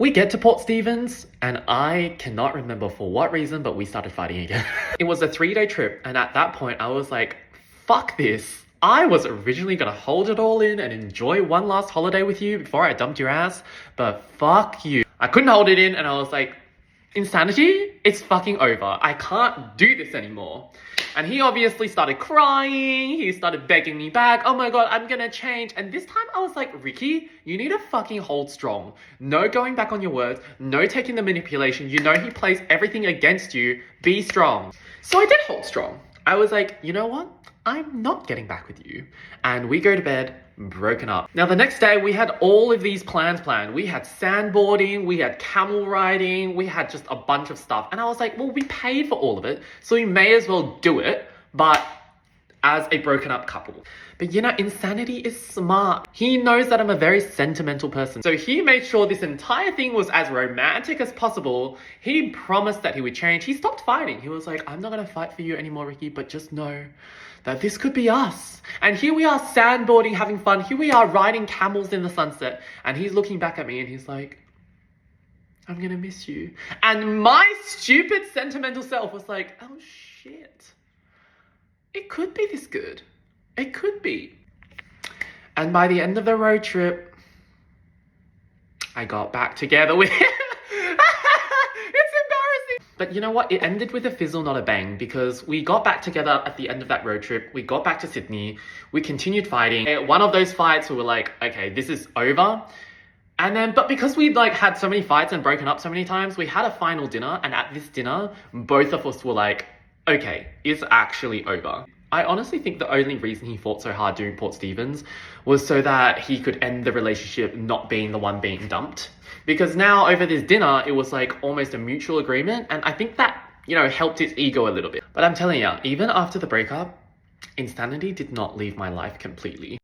We get to Port Stephens, and I cannot remember for what reason, but we started fighting again. It was a 3-day trip, and at that point, I was like, fuck this. I was originally gonna hold it all in and enjoy one last holiday with you before I dumped your ass, but fuck you. I couldn't hold it in, and I was like, insanity, it's fucking over. I can't do this anymore. And he obviously started crying. He started begging me back. Oh my God, I'm gonna change. And this time I was like, Ricky, you need to fucking hold strong. No going back on your words. No taking the manipulation. You know he plays everything against you. Be strong. So I did hold strong. I was like, you know what? I'm not getting back with you. And we go to bed, broken up. Now the next day we had all of these plans planned. We had sandboarding, we had camel riding, we had just a bunch of stuff. And I was like, well, we paid for all of it, so we may as well do it, but as a broken up couple. But you know, insanity is smart. He knows that I'm a very sentimental person. So he made sure this entire thing was as romantic as possible. He promised that he would change. He stopped fighting. He was like, I'm not gonna fight for you anymore, Ricky, but just know that this could be us. And here we are sandboarding, having fun. Here we are riding camels in the sunset. And he's looking back at me and he's like, I'm gonna miss you. And my stupid sentimental self was like, oh shit. It could be this good. It could be. And by the end of the road trip, I got back together with him. It's embarrassing. But you know what? It ended with a fizzle, not a bang, because we got back together at the end of that road trip. We got back to Sydney. We continued fighting. At one of those fights, we were like, okay, this is over. And then, but because we'd like had so many fights and broken up so many times, we had a final dinner. And at this dinner, both of us were like, okay, it's actually over. I honestly think the only reason he fought so hard during Port Stephens was so that he could end the relationship not being the one being dumped. Because now over this dinner, it was like almost a mutual agreement. And I think that, you know, helped his ego a little bit. But I'm telling you, even after the breakup, insanity did not leave my life completely.